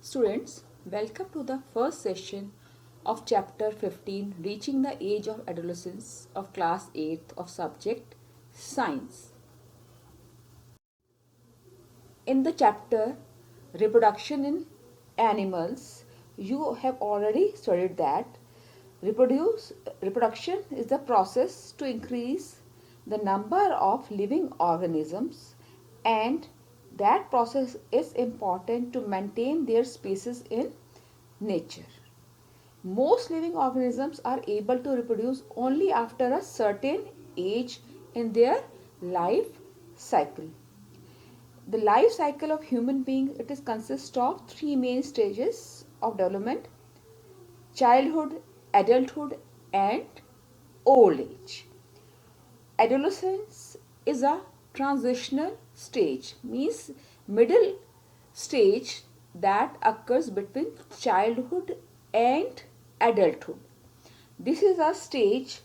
Students, welcome to the first session of chapter 15 Reaching the Age of Adolescence of class 8th of subject Science. In the chapter Reproduction in Animals, you have already studied that reproduction is the process to increase the number of living organisms, and that process is important to maintain their species in nature. Most living organisms are able to reproduce only after a certain age in their life cycle. The life cycle of human being, it is consists of three main stages of development: childhood, adulthood, and old age. Adolescence is a transitional stage, means middle stage that occurs between childhood and adulthood. This is a stage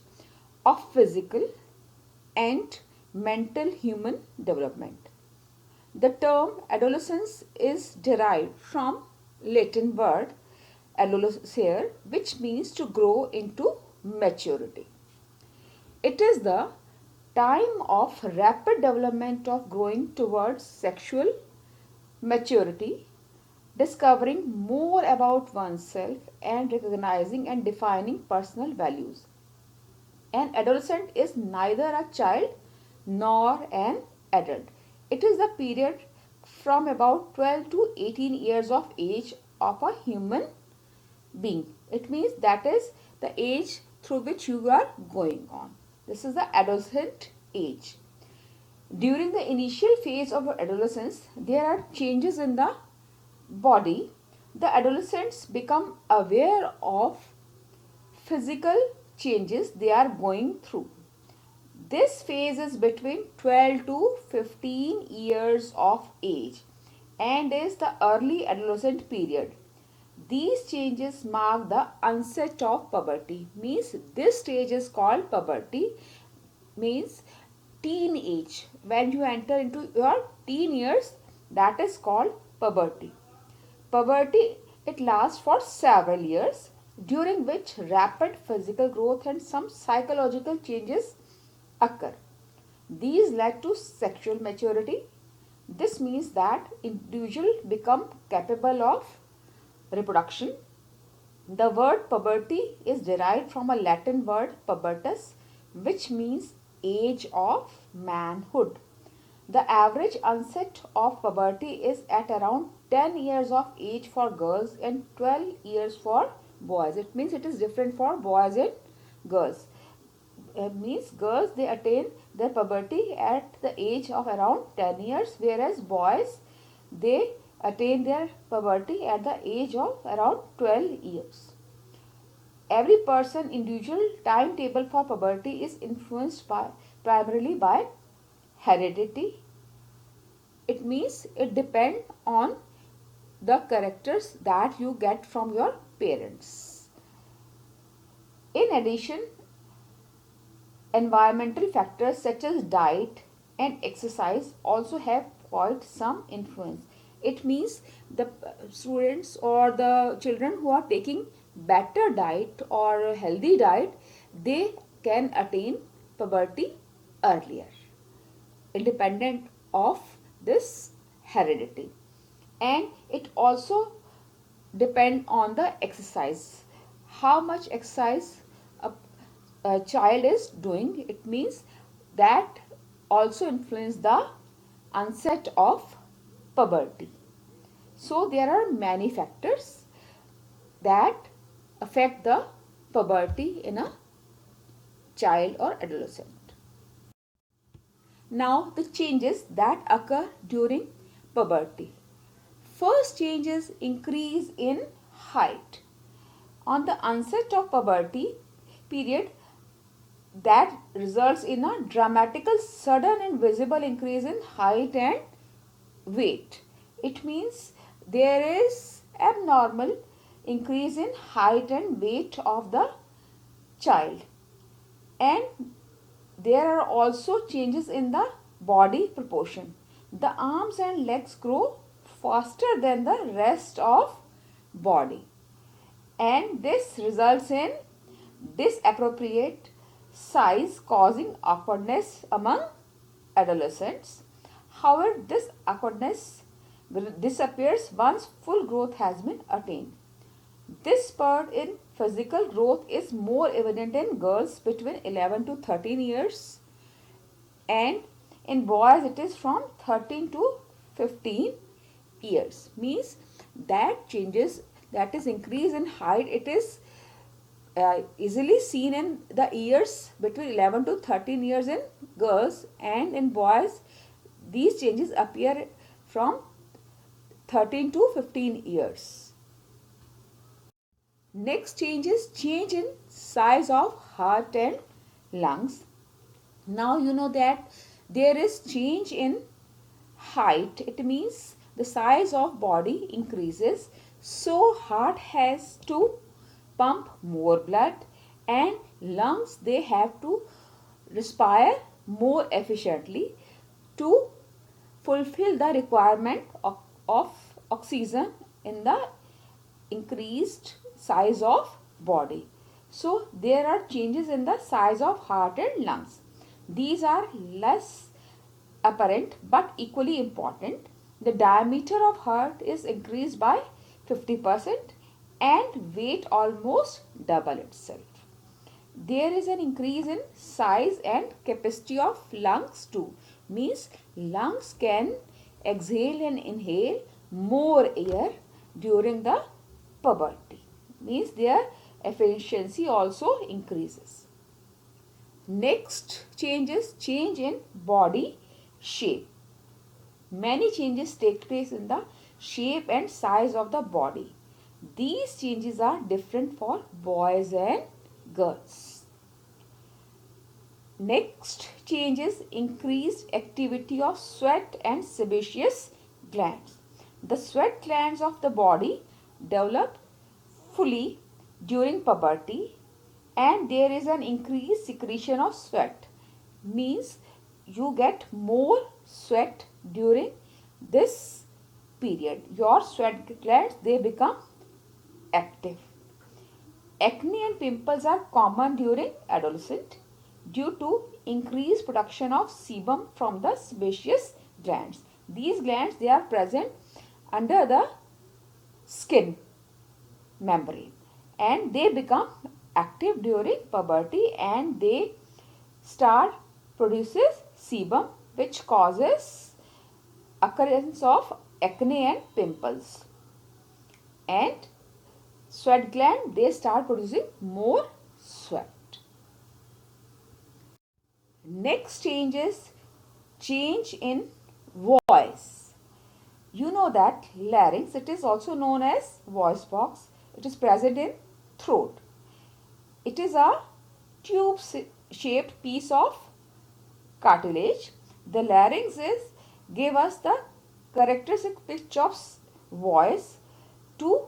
of physical and mental human development. The term adolescence is derived from Latin word adolescere, which means to grow into maturity. It is the time of rapid development of growing towards sexual maturity, discovering more about oneself, and recognizing and defining personal values. An adolescent is neither a child nor an adult. It is the period from about 12 to 18 years of age of a human being. It means that is the age through which you are going on. This is the adolescent age. During the initial phase of adolescence, there are changes in the body. The adolescents become aware of physical changes they are going through. This phase is between 12 to 15 years of age and is the early adolescent period. These changes mark the onset of puberty. Means this stage is called puberty, means teen age. When you enter into your teen years, that is called puberty. Puberty, it lasts for several years, during which rapid physical growth and some psychological changes occur. These led to sexual maturity. This means that individuals become capable of reproduction. The word puberty is derived from a Latin word pubertus, which means age of manhood. The average onset of puberty is at around 10 years of age for girls and 12 years for boys. It means it is different for boys and girls. It means girls, they attain their puberty at the age of around 10 years, whereas boys, they attain their puberty at the age of around 12 years. Every person individual timetable for puberty is influenced primarily by heredity. It means it depends on the characters that you get from your parents. In addition, environmental factors such as diet and exercise also have quite some influence. It means the students or the children who are taking better diet or healthy diet, they can attain puberty earlier, independent of this heredity. And it also depend on the exercise, how much exercise a child is doing. It means that also influence the onset of puberty. So there are many factors that affect the puberty in a child or adolescent. Now the changes that occur during puberty. First changes increase in height. On the onset of puberty period, that results in a dramatical, sudden and visible increase in height and weight. It means there is abnormal increase in height and weight of the child, and there are also changes in the body proportion. The arms and legs grow faster than the rest of body, and this results in disappropriate size causing awkwardness among adolescents. However, this awkwardness disappears once full growth has been attained. This spurt in physical growth is more evident in girls between 11 to 13 years, and in boys it is from 13 to 15 years. Means that changes, that is increase in height, it is easily seen in the years between 11 to 13 years in girls, and in boys these changes appear from 13 to 15 years. Next change is change in size of heart and lungs. Now you know that there is change in height. It means the size of body increases, so heart has to pump more blood, and lungs, they have to respire more efficiently to fulfill the requirement of oxygen in the increased size of body. So there are changes in the size of heart and lungs. These are less apparent but equally important. The diameter of heart is increased by 50% and weight almost double itself. There is an increase in size and capacity of lungs too. Means lungs can exhale and inhale more air during the puberty. Means their efficiency also increases. Next change is change in body shape. Many changes take place in the shape and size of the body. These changes are different for boys and girls. Next change is increased activity of sweat and sebaceous glands. The sweat glands of the body develop fully during puberty, and there is an increased secretion of sweat. Means you get more sweat during this period. Your sweat glands, they become active. Acne and pimples are common during adolescence due to increased production of sebum from the sebaceous glands. These glands, they are present under the skin membrane, and they become active during puberty, and they start produces sebum, which causes occurrence of acne and pimples. And sweat gland, they start producing more sweat. Next change is change in voice. You know that larynx, it is also known as voice box. It is present in throat. It is a tube shaped piece of cartilage. The larynx is give us the characteristic pitch of voice to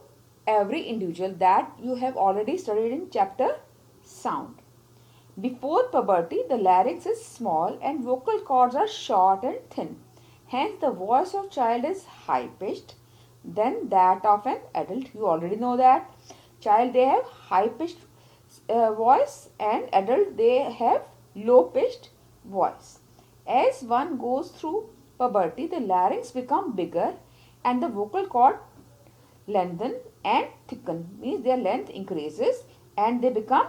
every individual that you have already studied in chapter sound. Before puberty, the larynx is small and vocal cords are short and thin. Hence, the voice of child is high pitched than that of an adult. You already know that. Child, they have high pitched voice, and adult, they have low pitched voice. As one goes through puberty, the larynx become bigger and the vocal cord lengthen and thicken. Means their length increases and they become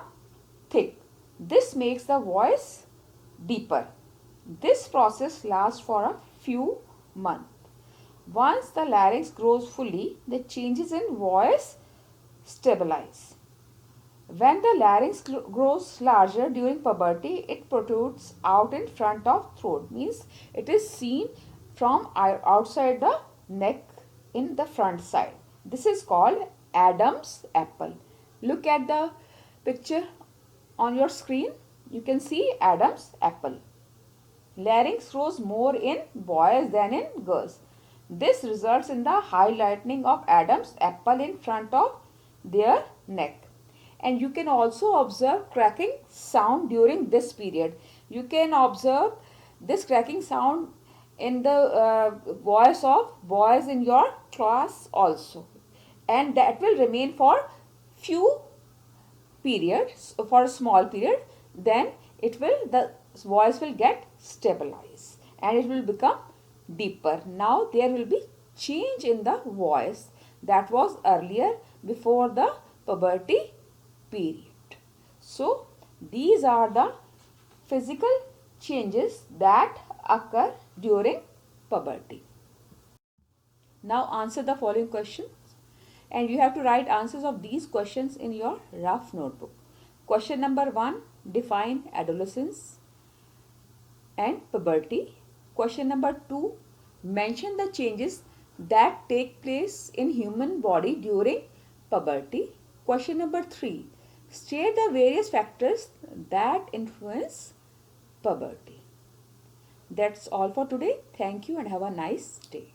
thick. This makes the voice deeper. This process lasts for a few months. Once the larynx grows fully, the changes in voice stabilize. When the larynx grows larger during puberty, it protrudes out in front of throat. Means it is seen from outside the neck in the front side. This is called Adam's apple. Look at the picture on your screen. You can see Adam's apple. Larynx grows more in boys than in girls. This results in the highlighting of Adam's apple in front of their neck. And you can also observe cracking sound during this period. You can observe this cracking sound in the voice of boys in your class also. and that will remain for few periods, for a small period. Then the voice will get stabilized and it will become deeper. Now there will be change in the voice that was earlier before the puberty period. So these are the physical changes that occur during puberty. Now answer the following questions, and you have to write answers of these questions in your rough notebook. Question number 1, define adolescence and puberty. Question number 2, mention the changes that take place in human body during puberty. Question number 3, state the various factors that influence puberty. That's all for today. Thank you and have a nice day.